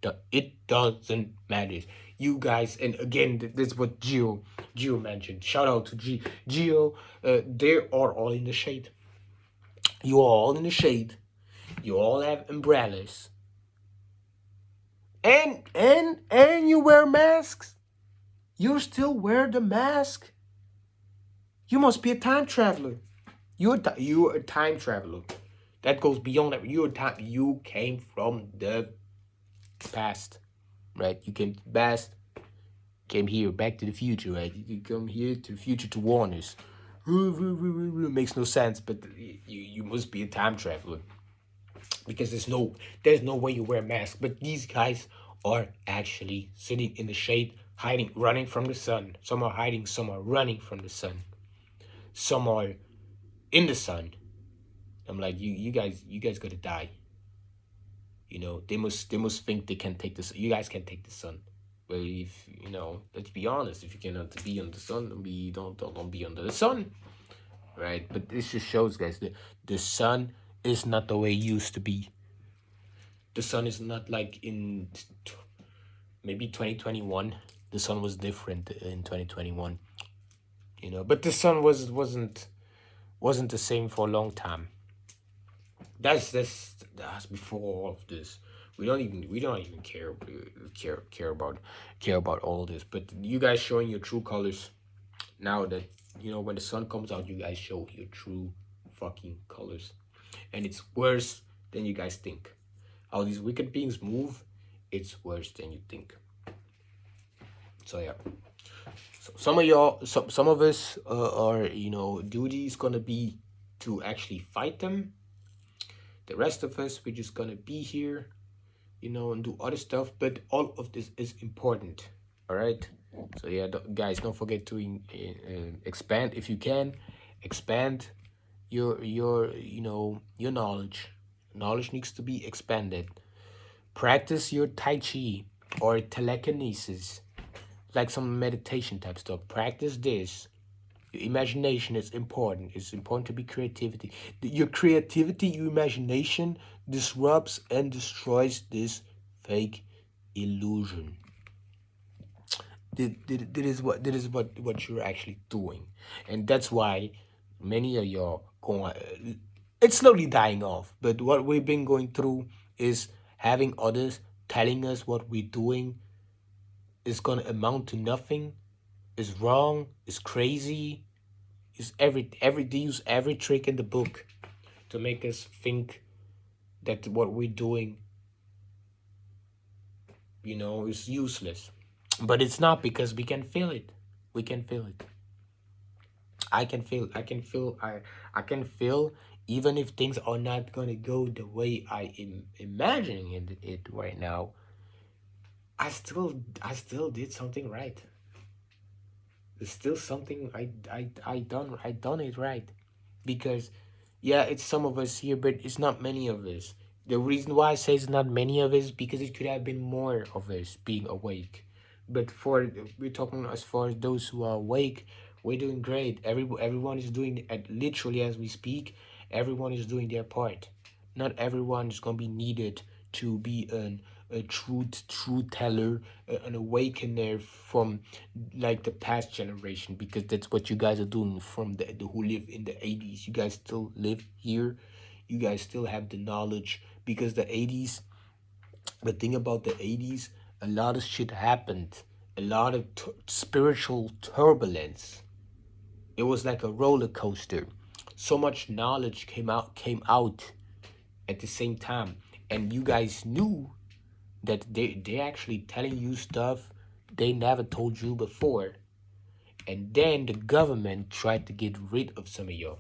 doesn't matter. You guys, and again, this is what Gio mentioned. Shout out to Gio. They are all in the shade. You are all in the shade. You all have umbrellas. And you wear masks. You still wear the mask. You must be a time traveler. You're a time traveler. That goes beyond that. You came from the past, right? You came to the past, came here, back to the future, right? You come here to the future to warn us. Makes no sense, but you must be a time traveler. Because there's no way you wear a mask. But these guys are actually sitting in the shade, hiding, running from the sun. Some are hiding, some are running from the sun. Some are in the sun. I'm like, you guys gotta die. You know, they must think they can take this. You guys can take the sun. But if let's be honest, if you cannot be on the sun, don't be under the sun. Right? But this just shows, guys, the sun is not the way it used to be. The sun is not like in maybe 2021. The sun was different in 2021. But the sun wasn't the same for a long time. That's before all of this. We don't even care about all this. But you guys showing your true colors now that when the sun comes out, you guys show your true fucking colors, and it's worse than you guys think. How these wicked beings move, it's worse than you think. So yeah. So some of y'all, some of us are, duty is gonna be to actually fight them. The rest of us, we're just gonna be here, and do other stuff. But all of this is important. All right. So yeah, guys, don't forget to expand if you can. Expand your knowledge. Knowledge needs to be expanded. Practice your tai chi or telekinesis, like some meditation type stuff. Practice this. Your imagination is important. It's important to be creativity. Your creativity, your imagination disrupts and destroys this fake illusion. That is what you're actually doing, and that's why many of y'all going. It's slowly dying off. But what we've been going through is having others telling us what we're doing is gonna amount to nothing, is wrong, is crazy, is they use every trick in the book to make us think that what we're doing, is useless. But it's not, because we can feel it. We can feel it. I can feel, even if things are not gonna go the way I am imagining it right now, I still did something right. There's still something I done it right. Because yeah, it's some of us here, but it's not many of us. The reason why I say it's not many of us, because it could have been more of us being awake. But we're talking as far as those who are awake, we're doing great. Everyone is doing, literally as we speak, everyone is doing their part. Not everyone is gonna be needed to be a truth teller, an awakener from like the past generation, because that's what you guys are doing from the who live in the 80s. You guys still live here. You guys still have the knowledge, because the 80s, the thing about the 80s, a lot of shit happened. A lot of spiritual turbulence. It was like a roller coaster. So much knowledge came out at the same time, and you guys knew that they're actually telling you stuff they never told you before. And then the government tried to get rid of some of y'all.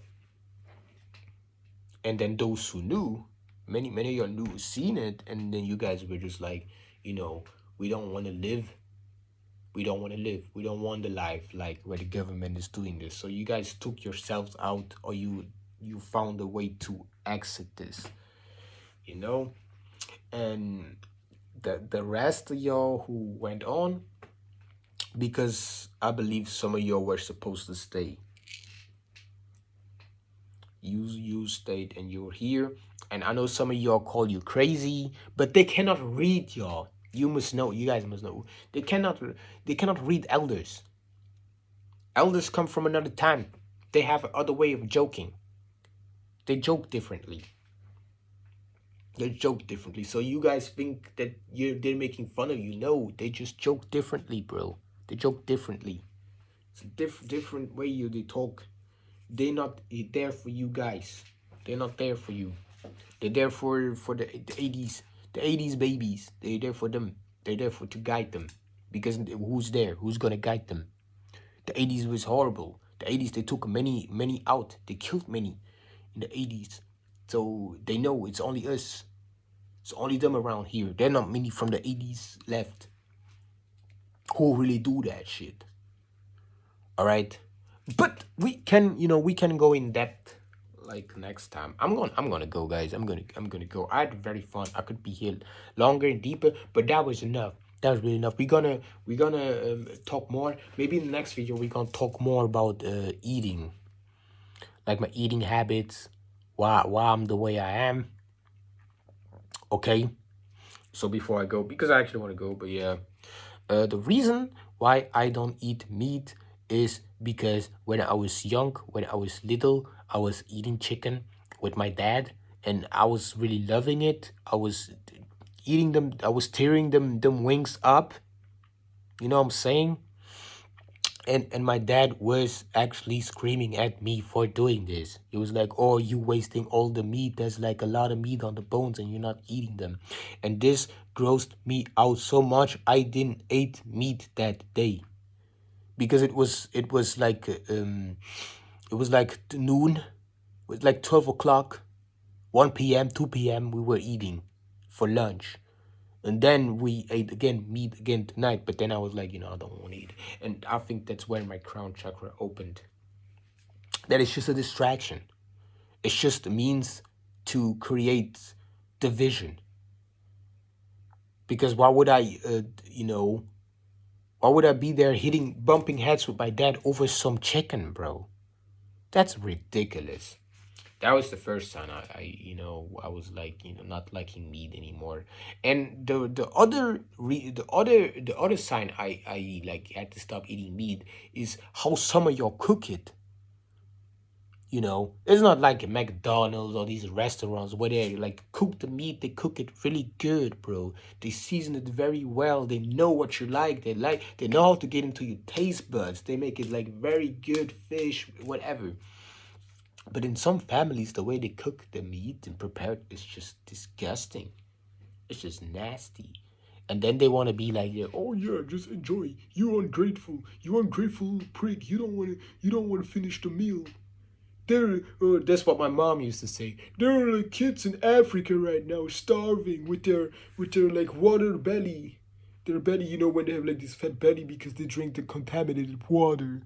And then those who knew, many of y'all knew, seen it, and then you guys were just like, we don't want to live. We don't want to live. We don't want the life like where the government is doing this. So you guys took yourselves out, or you found a way to exit this, and the rest of y'all who went on, because I believe some of y'all were supposed to stay. You stayed and you're here. And I know some of y'all call you crazy, but they cannot read y'all. You guys must know. They cannot read elders. Elders come from another time. They have another way of joking. They joke differently. So you guys think that they're making fun of you. No, they just joke differently, bro. They joke differently. It's a different way they talk. They're not there for you guys. They're not there for you. They're there for the 80s. The 80s babies. They're there for them. They're there to guide them. Because who's there? Who's gonna guide them? The 80s was horrible. The 80s, they took many out. They killed many in the 80s. So they know it's only us. It's only them around here. There are not many from the 80s left who really do that shit. All right, but we can go in depth like next time. I'm gonna go, guys. I'm gonna go. I had very fun. I could be here longer and deeper, but that was enough. That was really enough. We're gonna talk more. Maybe in the next video we're gonna talk more about eating, like my eating habits, why I'm the way I am. Okay. So before I go, because I actually want to go, but yeah, the reason why I don't eat meat is because when I was young, when I was little, I was eating chicken with my dad, and I was really loving it. I was eating them. I was tearing them wings up. You know what I'm saying? And my dad was actually screaming at me for doing this. He was like, "Oh, you wasting all the meat. There's like a lot of meat on the bones and you're not eating them." And this grossed me out so much I didn't eat meat that day. Because it was like noon. It was like 12 o'clock, 1 p.m., 2 p.m. we were eating for lunch. And then we ate again, meat again tonight. But then I was like, I don't want to eat. And I think that's when my crown chakra opened. That is just a distraction. It's just a means to create division. Because why would I be there bumping heads with my dad over some chicken, bro? That's ridiculous. That was the first time I was like, not liking meat anymore. And the other sign I like had to stop eating meat is how some of y'all cook it. It's not like McDonald's or these restaurants where they like cook the meat. They cook it really good, bro. They season it very well. They know what you like. They know how to get into your taste buds. They make it like very good fish, whatever. But in some families, the way they cook the meat and prepare it is just disgusting. It's just nasty. And then they want to be like, yeah, oh yeah, just enjoy. You ungrateful prick. You don't want to finish the meal. That's what my mom used to say. There are like kids in Africa right now starving with their like water belly. Their belly, when they have like this fat belly because they drink the contaminated water.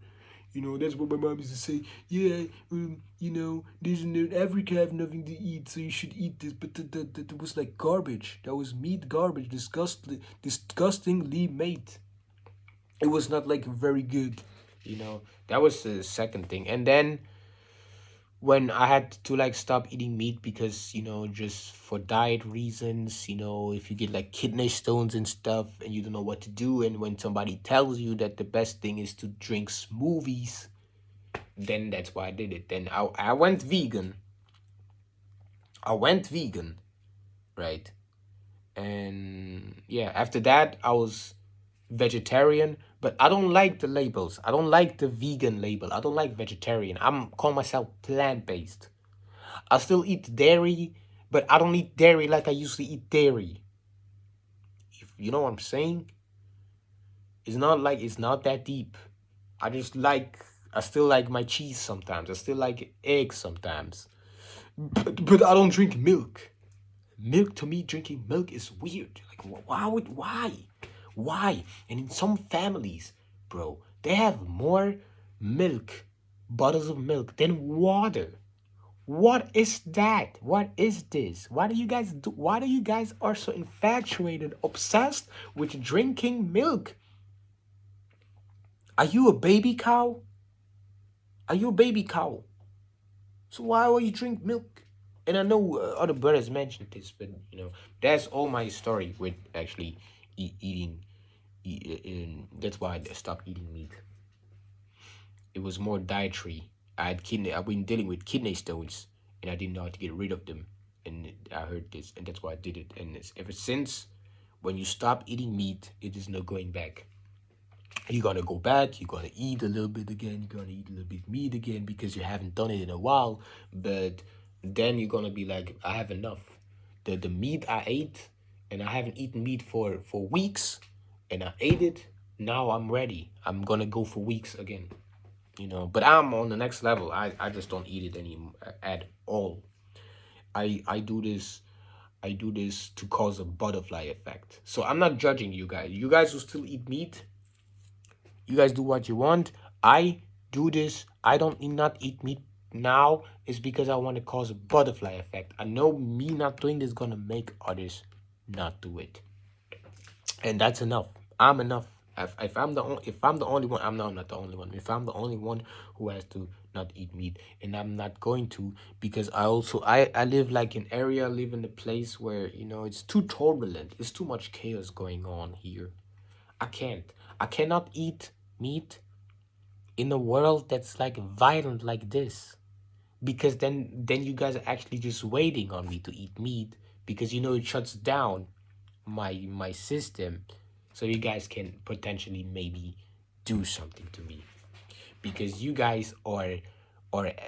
That's what my mom used to say. Yeah, there's in Africa have nothing to eat, so you should eat this. But that was like garbage. That was meat garbage, disgustingly made. It was not like very good. That was the second thing. And then when I had to like stop eating meat because just for diet reasons, if you get like kidney stones and stuff and you don't know what to do, and when somebody tells you that the best thing is to drink smoothies, then that's why I did it. Then I went vegan. I went vegan, right? And yeah, after that I was vegetarian, but I don't like the labels. I don't like the vegan label. I don't like vegetarian. I'm calling myself plant-based. I still eat dairy, but I don't eat dairy like I used to eat dairy. If you know what I'm saying? It's not that deep. I still like my cheese sometimes. I still like eggs sometimes. But I don't drink milk. Milk to me, drinking milk is weird. Like why? And in some families, bro, they have more milk, bottles of milk than water. What is that? What is this? Why do you guys are so infatuated, obsessed with drinking milk? Are you a baby cow? Are you a baby cow? So why would you drink milk? And I know other brothers mentioned this, but that's all my story with actually eating. That's why I stopped eating meat. It was more dietary. I've been dealing with kidney stones, and I didn't know how to get rid of them. And I heard this, and that's why I did it. And ever since, when you stop eating meat, it is no going back. You're gonna go back. You're gonna eat a little bit again. You're gonna eat a little bit meat again because you haven't done it in a while. But then you're gonna be like, I have enough. The meat I ate, and I haven't eaten meat for weeks, and I ate it. Now I'm ready. I'm gonna go for weeks again. But I'm on the next level. I just don't eat it anymore at all. I do this to cause a butterfly effect. So I'm not judging you guys. You guys who still eat meat, you guys do what you want. I do this. I don't not eat meat now is because I want to cause a butterfly effect. I know me not doing this is gonna make others not do it, and that's enough. I'm enough. If I'm the only one, I'm not the only one. If I'm the only one who has to not eat meat, and I'm not going to, because I live like an area, I live in a place where it's too turbulent. It's too much chaos going on here. I cannot eat meat in a world that's like violent like this, because then you guys are actually just waiting on me to eat meat because it shuts down my system, so you guys can potentially maybe do something to me, because you guys are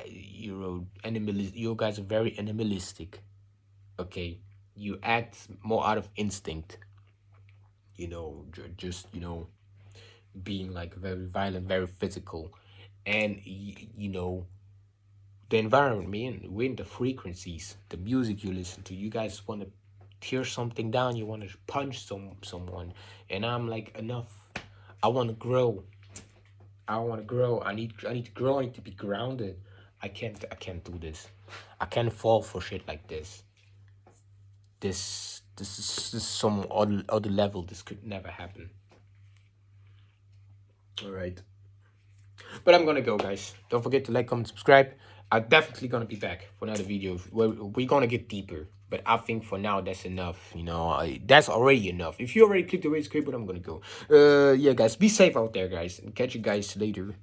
you guys are very animalistic. Okay, you act more out of instinct. Just being like very violent, very physical, and the environment, man, when the frequencies, the music you listen to, you guys want to tear something down, you want to punch someone, and I'm like, enough. I want to grow. I want to grow. I need to grow. I need to be grounded. I can't do this. I can't fall for shit like this. This is some other level. This could never happen. All right. But I'm gonna go, guys. Don't forget to like, comment, subscribe. I'm definitely gonna be back for another video where we're gonna get deeper. But I think for now that's enough. That's already enough. If you already clicked the red script, but I'm gonna go. Yeah, guys, be safe out there, guys, and catch you guys later.